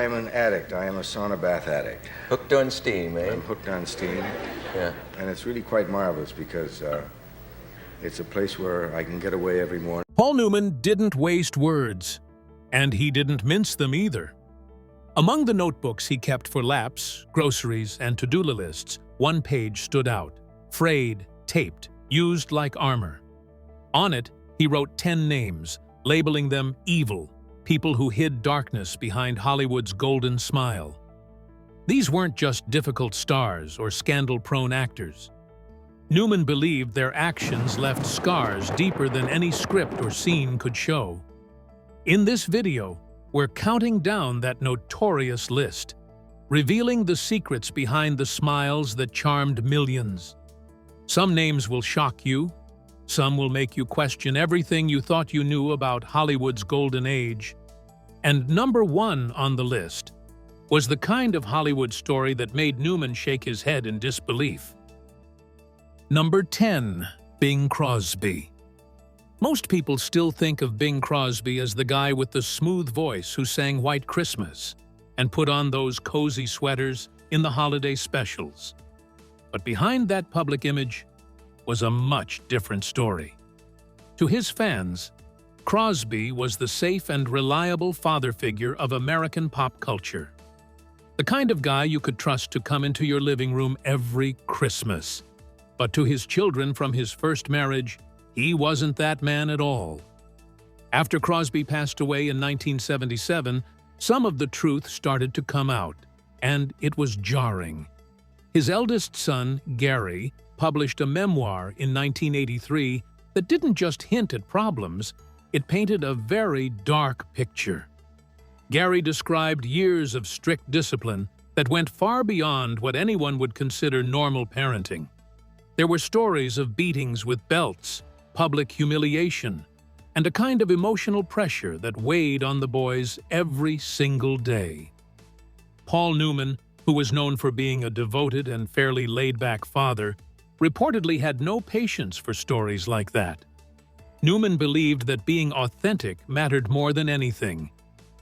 am an addict. I am a sauna bath addict. Hooked on steam, eh? I'm hooked on steam. Yeah. And it's really quite marvelous because it's a place where I can get away every morning. Paul Newman didn't waste words, and he didn't mince them either. Among the notebooks he kept for laps, groceries, and to-do lists, one page stood out, frayed, taped, used like armor. On it, he wrote 10 names, labeling them evil, people who hid darkness behind Hollywood's golden smile. These weren't just difficult stars or scandal-prone actors. Newman believed their actions left scars deeper than any script or scene could show. In this video, we're counting down that notorious list, revealing the secrets behind the smiles that charmed millions. Some names will shock you, some will make you question everything you thought you knew about Hollywood's golden age. And number one on the list was the kind of Hollywood story that made Newman shake his head in disbelief. Number 10. Bing Crosby. Most people still think of Bing Crosby as the guy with the smooth voice who sang White Christmas and put on those cozy sweaters in the holiday specials. But behind that public image was a much different story. To his fans, Crosby was the safe and reliable father figure of American pop culture. The kind of guy you could trust to come into your living room every Christmas. But to his children from his first marriage, he wasn't that man at all. After Crosby passed away in 1977, some of the truth started to come out, and it was jarring. His eldest son, Gary, published a memoir in 1983 that didn't just hint at problems, it painted a very dark picture. Gary described years of strict discipline that went far beyond what anyone would consider normal parenting. There were stories of beatings with belts, public humiliation, and a kind of emotional pressure that weighed on the boys every single day. Paul Newman, who was known for being a devoted and fairly laid-back father, reportedly had no patience for stories like that. Newman believed that being authentic mattered more than anything,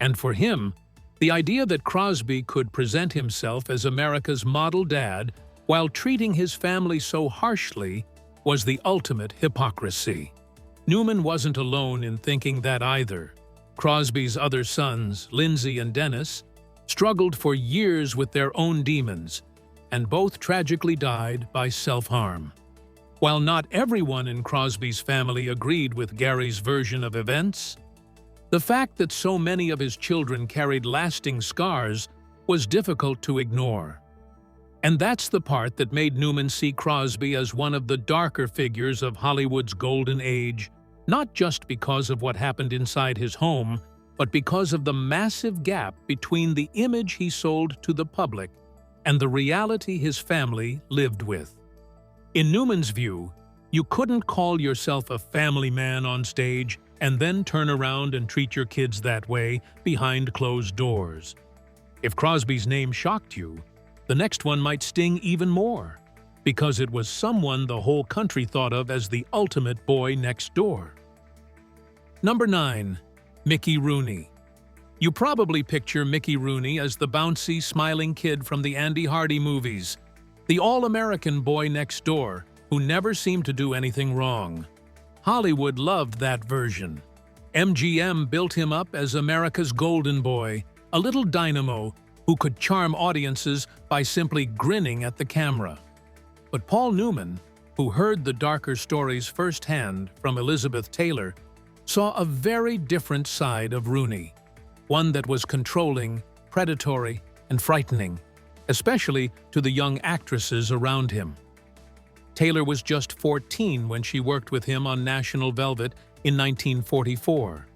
and for him, the idea that Crosby could present himself as America's model dad while treating his family so harshly was the ultimate hypocrisy. Newman wasn't alone in thinking that either. Crosby's other sons, Lindsay and Dennis, struggled for years with their own demons, and both tragically died by self-harm. While not everyone in Crosby's family agreed with Gary's version of events, the fact that so many of his children carried lasting scars was difficult to ignore. And that's the part that made Newman see Crosby as one of the darker figures of Hollywood's golden age, not just because of what happened inside his home, but because of the massive gap between the image he sold to the public and the reality his family lived with. In Newman's view, you couldn't call yourself a family man on stage and then turn around and treat your kids that way behind closed doors. If Crosby's name shocked you, the next one might sting even more, because it was someone the whole country thought of as the ultimate boy next door. Number 9. Mickey Rooney. You probably picture Mickey Rooney as the bouncy, smiling kid from the Andy Hardy movies, the all-American boy next door who never seemed to do anything wrong. Hollywood loved that version. MGM built him up as America's golden boy, a little dynamo who could charm audiences by simply grinning at the camera. But Paul Newman, who heard the darker stories firsthand from Elizabeth Taylor, saw a very different side of Rooney, one that was controlling, predatory, and frightening, especially to the young actresses around him. Taylor was just 14 when she worked with him on National Velvet in 1944,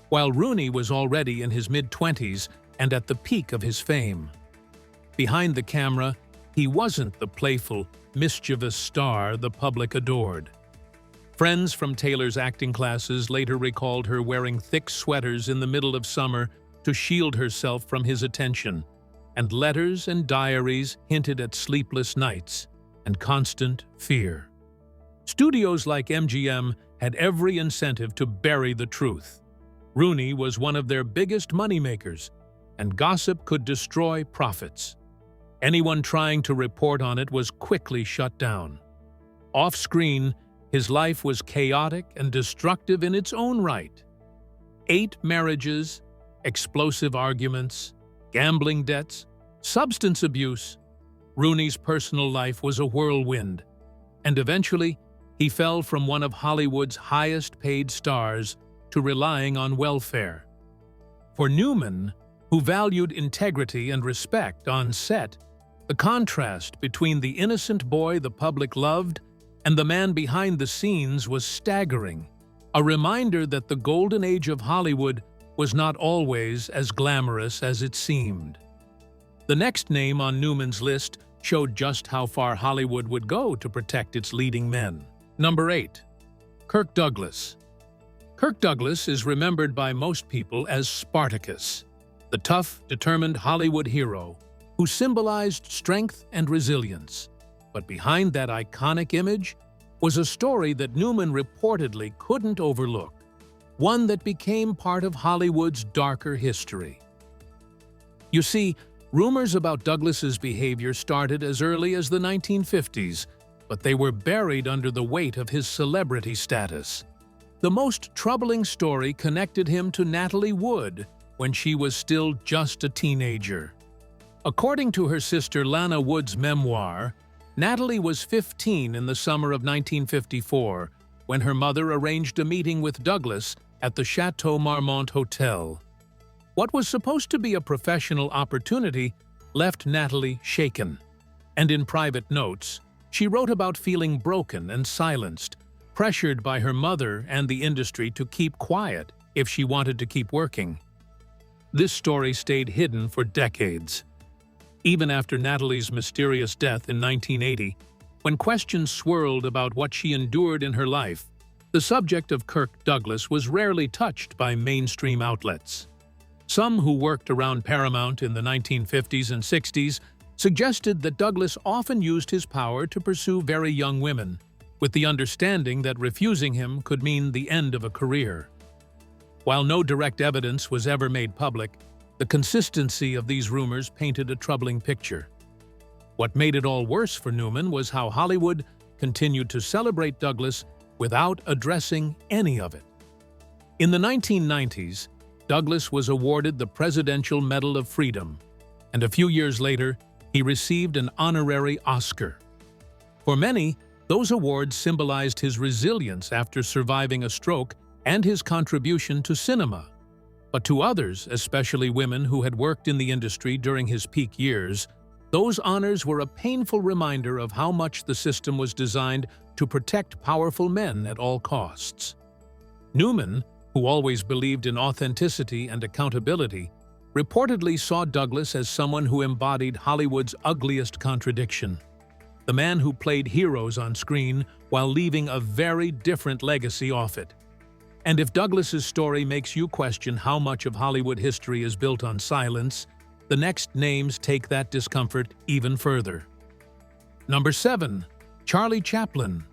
while Rooney was already in his mid-20s and at the peak of his fame. Behind the camera, he wasn't the playful, mischievous star the public adored. Friends from Taylor's acting classes later recalled her wearing thick sweaters in the middle of summer to shield herself from his attention, and letters and diaries hinted at sleepless nights and constant fear. Studios like MGM had every incentive to bury the truth. Rooney was one of their biggest moneymakers, and gossip could destroy profits. Anyone trying to report on it was quickly shut down. Off-screen, his life was chaotic and destructive in its own right. 8 marriages, explosive arguments, gambling debts, substance abuse. Rooney's personal life was a whirlwind, and eventually he fell from one of Hollywood's highest-paid stars to relying on welfare. For Newman, who valued integrity and respect on set, the contrast between the innocent boy the public loved and the man behind the scenes was staggering, a reminder that the golden age of Hollywood was not always as glamorous as it seemed. The next name on Newman's list showed just how far Hollywood would go to protect its leading men. Number 8. Kirk Douglas. Kirk Douglas is remembered by most people as Spartacus, the tough, determined Hollywood hero who symbolized strength and resilience. But behind that iconic image was a story that Newman reportedly couldn't overlook, one that became part of Hollywood's darker history. You see, rumors about Douglas's behavior started as early as the 1950s, but they were buried under the weight of his celebrity status. The most troubling story connected him to Natalie Wood when she was still just a teenager. According to her sister Lana Wood's memoir, Natalie was 15 in the summer of 1954 when her mother arranged a meeting with Douglas at the Chateau Marmont Hotel. What was supposed to be a professional opportunity left Natalie shaken, and in private notes, she wrote about feeling broken and silenced, pressured by her mother and the industry to keep quiet if she wanted to keep working. This story stayed hidden for decades. Even after Natalie's mysterious death in 1980, when questions swirled about what she endured in her life, the subject of Kirk Douglas was rarely touched by mainstream outlets. Some who worked around Paramount in the 1950s and 60s suggested that Douglas often used his power to pursue very young women, with the understanding that refusing him could mean the end of a career. While no direct evidence was ever made public, the consistency of these rumors painted a troubling picture. What made it all worse for Newman was how Hollywood continued to celebrate Douglas without addressing any of it. In the 1990s, Douglas was awarded the Presidential Medal of Freedom, and a few years later, he received an honorary Oscar. For many, those awards symbolized his resilience after surviving a stroke and his contribution to cinema. But to others, especially women who had worked in the industry during his peak years, those honors were a painful reminder of how much the system was designed to protect powerful men at all costs. Newman, who always believed in authenticity and accountability, reportedly saw Douglas as someone who embodied Hollywood's ugliest contradiction, the man who played heroes on screen while leaving a very different legacy off it. And if Douglas's story makes you question how much of Hollywood history is built on silence, the next names take that discomfort even further. Number 7. Charlie Chaplin.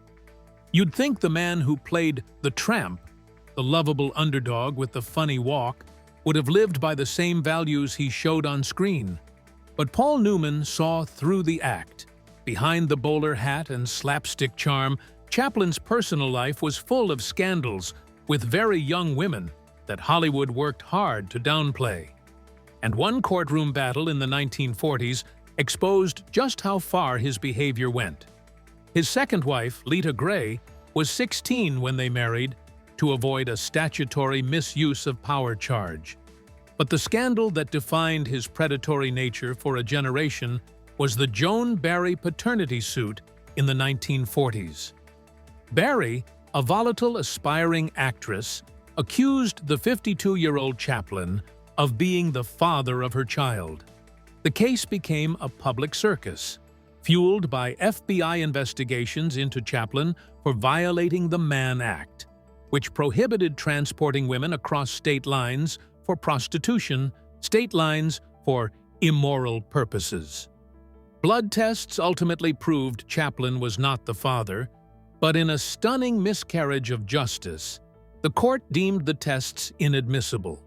You'd think the man who played the tramp, the lovable underdog with the funny walk, would have lived by the same values he showed on screen. But Paul Newman saw through the act. Behind the bowler hat and slapstick charm, Chaplin's personal life was full of scandals with very young women that Hollywood worked hard to downplay. And one courtroom battle in the 1940s exposed just how far his behavior went. His second wife, Lita Gray, was 16 when they married to avoid a statutory misuse of power charge. But the scandal that defined his predatory nature for a generation was the Joan Barry paternity suit in the 1940s. Barry, a volatile, aspiring actress, accused the 52-year-old Chaplin of being the father of her child. The case became a public circus, fueled by FBI investigations into Chaplin for violating the Mann Act, which prohibited transporting women across state lines for prostitution, state lines for immoral purposes. Blood tests ultimately proved Chaplin was not the father, but in a stunning miscarriage of justice, the court deemed the tests inadmissible.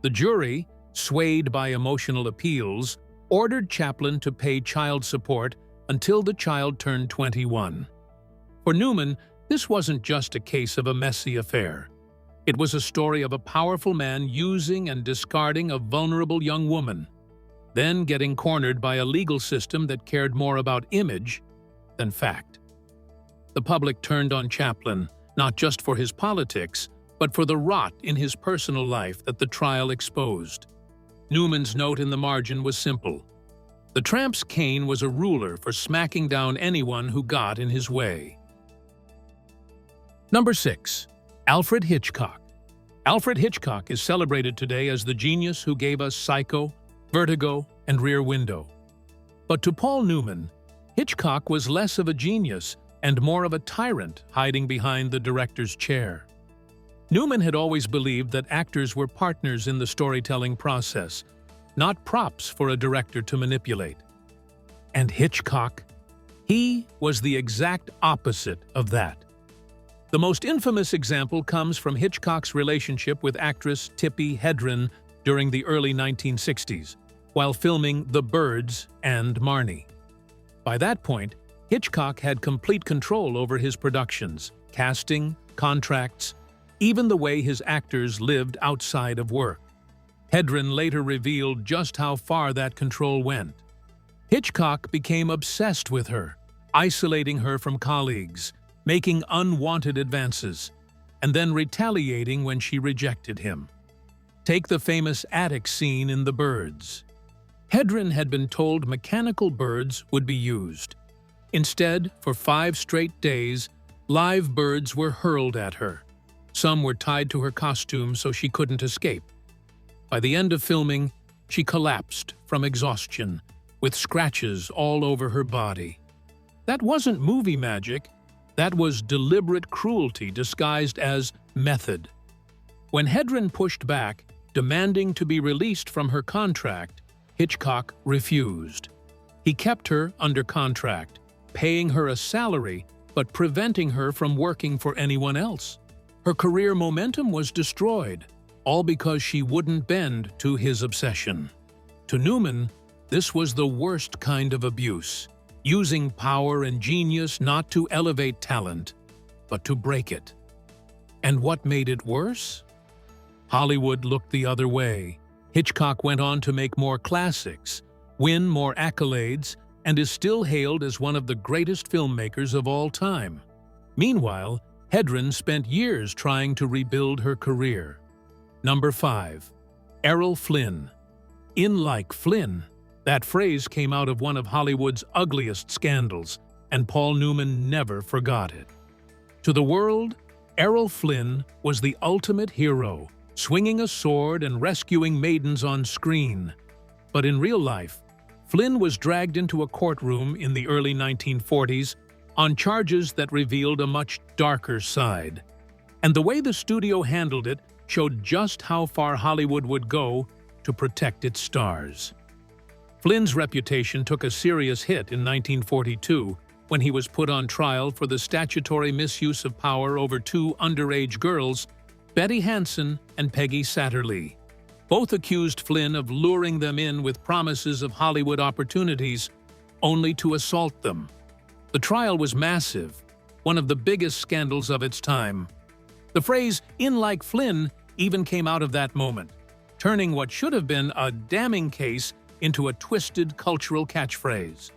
The jury, swayed by emotional appeals, ordered Chaplin to pay child support until the child turned 21. For Newman, this wasn't just a case of a messy affair. It was a story of a powerful man using and discarding a vulnerable young woman, then getting cornered by a legal system that cared more about image than fact. The public turned on Chaplin, not just for his politics, but for the rot in his personal life that the trial exposed. Newman's note in the margin was simple. The tramp's cane was a ruler for smacking down anyone who got in his way. Number 6. Alfred Hitchcock. Alfred Hitchcock is celebrated today as the genius who gave us Psycho, Vertigo, and Rear Window. But to Paul Newman, Hitchcock was less of a genius and more of a tyrant hiding behind the director's chair. Newman had always believed that actors were partners in the storytelling process, not props for a director to manipulate. And Hitchcock? He was the exact opposite of that. The most infamous example comes from Hitchcock's relationship with actress Tippi Hedren during the early 1960s, while filming The Birds and Marnie. By that point, Hitchcock had complete control over his productions, casting, contracts, even the way his actors lived outside of work. Hedren later revealed just how far that control went. Hitchcock became obsessed with her, isolating her from colleagues, making unwanted advances, and then retaliating when she rejected him. Take the famous attic scene in The Birds. Hedren had been told mechanical birds would be used. Instead, for 5 straight days, live birds were hurled at her. Some were tied to her costume so she couldn't escape. By the end of filming, she collapsed from exhaustion, with scratches all over her body. That wasn't movie magic. That was deliberate cruelty disguised as method. When Hedren pushed back, demanding to be released from her contract, Hitchcock refused. He kept her under contract, paying her a salary but preventing her from working for anyone else. Her career momentum was destroyed, all because she wouldn't bend to his obsession. To Newman, this was the worst kind of abuse, using power and genius not to elevate talent, but to break it. And what made it worse? Hollywood looked the other way. Hitchcock went on to make more classics, win more accolades, and is still hailed as one of the greatest filmmakers of all time. Meanwhile, Hedren spent years trying to rebuild her career. Number 5. Errol Flynn. In like Flynn. That phrase came out of one of Hollywood's ugliest scandals, and Paul Newman never forgot it. To the world, Errol Flynn was the ultimate hero, swinging a sword and rescuing maidens on screen. But in real life, Flynn was dragged into a courtroom in the early 1940s on charges that revealed a much darker side. And the way the studio handled it showed just how far Hollywood would go to protect its stars. Flynn's reputation took a serious hit in 1942 when he was put on trial for the statutory misuse of power over 2 underage girls, Betty Hansen and Peggy Satterlee. Both accused Flynn of luring them in with promises of Hollywood opportunities, only to assault them. The trial was massive, one of the biggest scandals of its time. The phrase, "in like Flynn," even came out of that moment, turning what should have been a damning case into a twisted cultural catchphrase.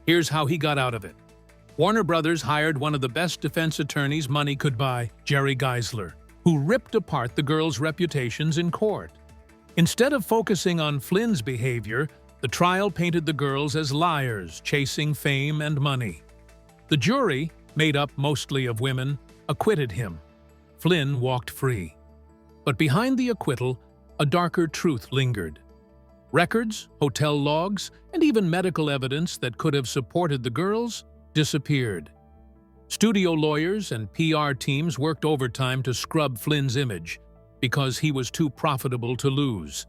Here's how he got out of it. Warner Brothers hired one of the best defense attorneys money could buy, Jerry Geisler, who ripped apart the girls' reputations in court. Instead of focusing on Flynn's behavior, the trial painted the girls as liars chasing fame and money. The jury, made up mostly of women, acquitted him. Flynn walked free. But behind the acquittal, a darker truth lingered. Records, hotel logs, and even medical evidence that could have supported the girls disappeared. Studio lawyers and PR teams worked overtime to scrub Flynn's image because he was too profitable to lose.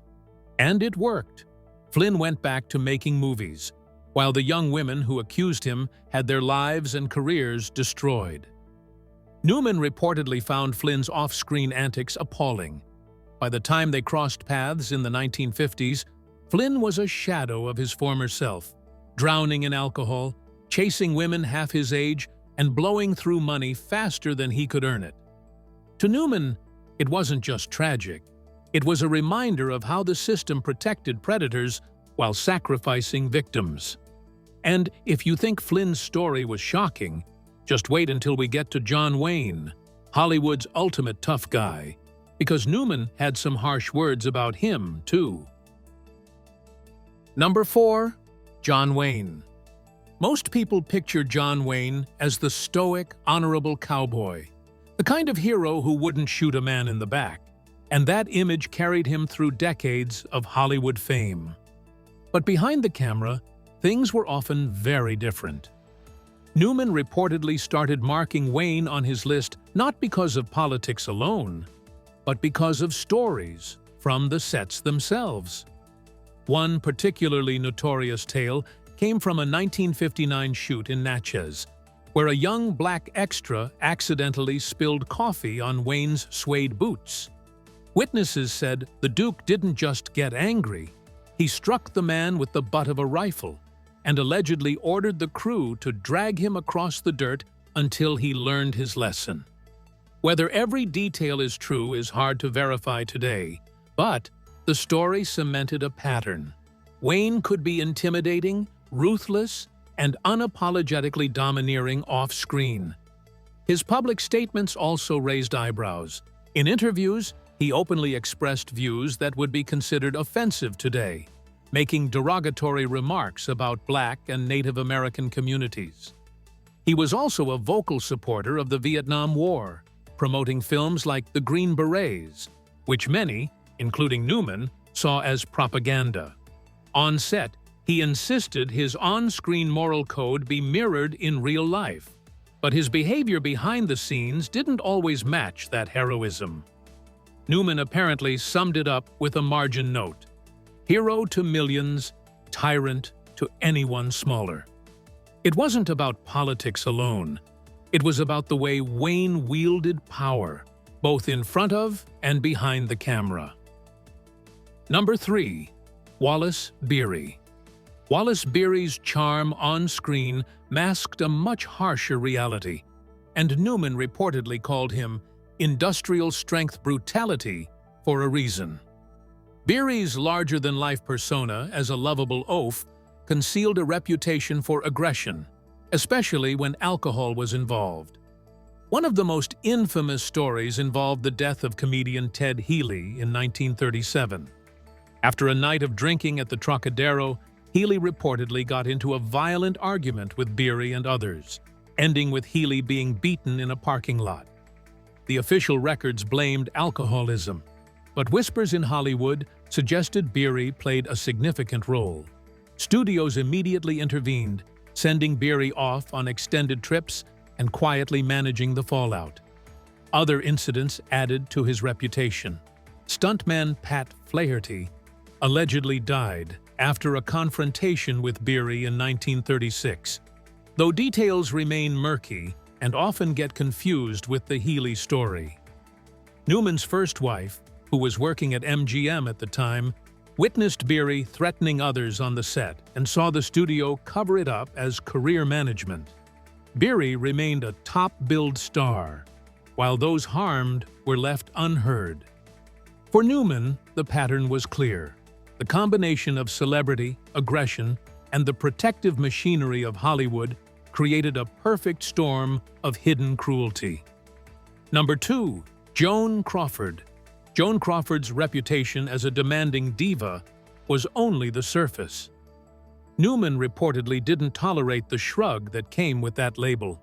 And it worked. Flynn went back to making movies, while the young women who accused him had their lives and careers destroyed. Newman reportedly found Flynn's off-screen antics appalling. By the time they crossed paths in the 1950s, Flynn was a shadow of his former self, drowning in alcohol, chasing women half his age, and blowing through money faster than he could earn it. To Newman, it wasn't just tragic. It was a reminder of how the system protected predators while sacrificing victims. And if you think Flynn's story was shocking, just wait until we get to John Wayne, Hollywood's ultimate tough guy, because Newman had some harsh words about him, too. Number 4. John Wayne. Most people picture John Wayne as the stoic, honorable cowboy, the kind of hero who wouldn't shoot a man in the back, and that image carried him through decades of Hollywood fame. But behind the camera, things were often very different. Newman reportedly started marking Wayne on his list not because of politics alone, but because of stories from the sets themselves. One particularly notorious tale came from a 1959 shoot in Natchez, where a young black extra accidentally spilled coffee on Wayne's suede boots. Witnesses said the Duke didn't just get angry, he struck the man with the butt of a rifle and allegedly ordered the crew to drag him across the dirt until he learned his lesson. Whether every detail is true is hard to verify today, but the story cemented a pattern. Wayne could be intimidating, ruthless, and unapologetically domineering off-screen. His public statements also raised eyebrows. In interviews, he openly expressed views that would be considered offensive today, making derogatory remarks about Black and Native American communities. He was also a vocal supporter of the Vietnam War, promoting films like The Green Berets, which many, including Newman, saw as propaganda. On set, he insisted his on-screen moral code be mirrored in real life, but his behavior behind the scenes didn't always match that heroism. Newman apparently summed it up with a margin note: hero to millions, tyrant to anyone smaller. It wasn't about politics alone. It was about the way Wayne wielded power, both in front of and behind the camera. Number 3. Wallace Beery. Wallace Beery's charm on screen masked a much harsher reality, and Newman reportedly called him industrial-strength brutality for a reason. Beery's larger-than-life persona as a lovable oaf concealed a reputation for aggression, especially when alcohol was involved. One of the most infamous stories involved the death of comedian Ted Healy in 1937. After a night of drinking at the Trocadero, Healy reportedly got into a violent argument with Beery and others, ending with Healy being beaten in a parking lot. The official records blamed alcoholism, but whispers in Hollywood suggested Beery played a significant role. Studios immediately intervened, sending Beery off on extended trips and quietly managing the fallout. Other incidents added to his reputation. Stuntman Pat Flaherty allegedly died after a confrontation with Beery in 1936, though details remain murky and often get confused with the Healy story. Newman's first wife, who was working at MGM at the time, witnessed Beery threatening others on the set and saw the studio cover it up as career management. Beery remained a top-billed star, while those harmed were left unheard. For Newman, the pattern was clear. The combination of celebrity, aggression, and the protective machinery of Hollywood created a perfect storm of hidden cruelty. Number 2. Joan Crawford. Joan Crawford's reputation as a demanding diva was only the surface. Newman reportedly didn't tolerate the shrug that came with that label.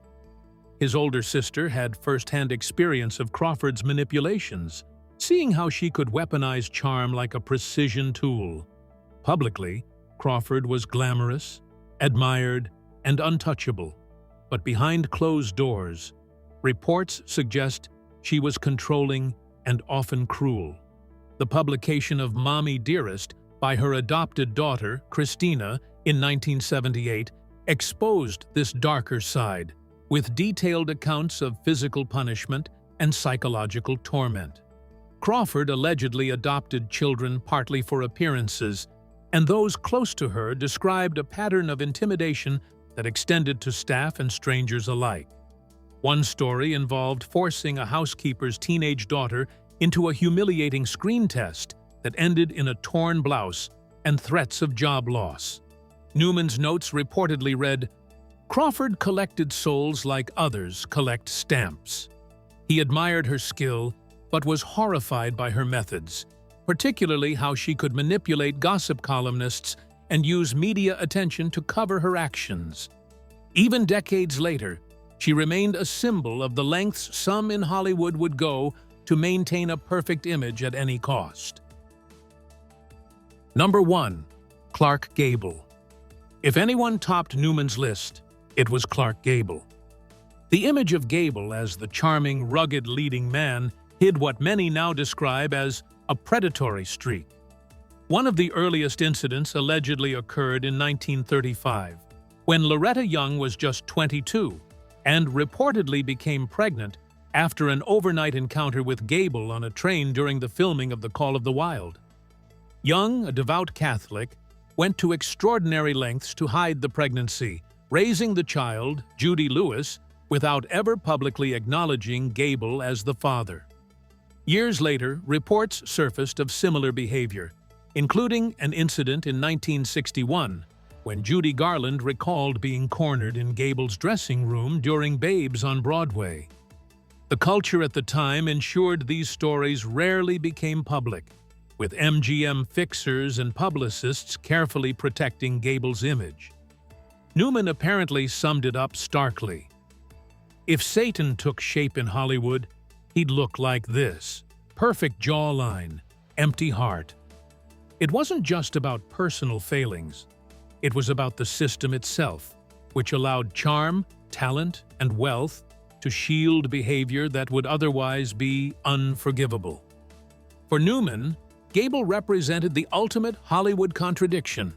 His older sister had first-hand experience of Crawford's manipulations, seeing how she could weaponize charm like a precision tool. Publicly, Crawford was glamorous, admired, and untouchable, but behind closed doors, reports suggest she was controlling and often cruel. The publication of Mommy Dearest by her adopted daughter, Christina, in 1978, exposed this darker side, with detailed accounts of physical punishment and psychological torment. Crawford allegedly adopted children partly for appearances, and those close to her described a pattern of intimidation that extended to staff and strangers alike. One story involved forcing a housekeeper's teenage daughter into a humiliating screen test that ended in a torn blouse and threats of job loss. Newman's notes reportedly read, "Crawford collected souls like others collect stamps." He admired her skill, but was horrified by her methods, particularly how she could manipulate gossip columnists and use media attention to cover her actions. Even decades later, she remained a symbol of the lengths some in Hollywood would go to maintain a perfect image at any cost. Number 1. Clark Gable. If anyone topped Newman's list, it was Clark Gable. The image of Gable as the charming, rugged leading man hid what many now describe as a predatory streak. One of the earliest incidents allegedly occurred in 1935, when Loretta Young was just 22 and reportedly became pregnant after an overnight encounter with Gable on a train during the filming of The Call of the Wild. Young, a devout Catholic, went to extraordinary lengths to hide the pregnancy, raising the child, Judy Lewis, without ever publicly acknowledging Gable as the father. Years later, reports surfaced of similar behavior, including an incident in 1961 when Judy Garland recalled being cornered in Gable's dressing room during Babes on Broadway. The culture at the time ensured these stories rarely became public, with MGM fixers and publicists carefully protecting Gable's image. Newman apparently summed it up starkly. If Satan took shape in Hollywood, he'd look like this: perfect jawline, empty heart. It wasn't just about personal failings. It was about the system itself, which allowed charm, talent, and wealth to shield behavior that would otherwise be unforgivable. For Newman, Gable represented the ultimate Hollywood contradiction: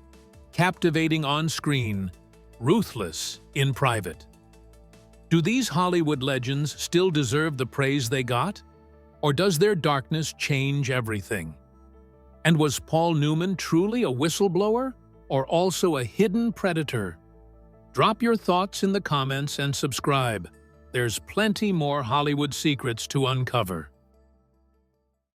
captivating on screen, ruthless in private. Do these Hollywood legends still deserve the praise they got? Or does their darkness change everything? And was Paul Newman truly a whistleblower, or also a hidden predator? Drop your thoughts in the comments and subscribe. There's plenty more Hollywood secrets to uncover.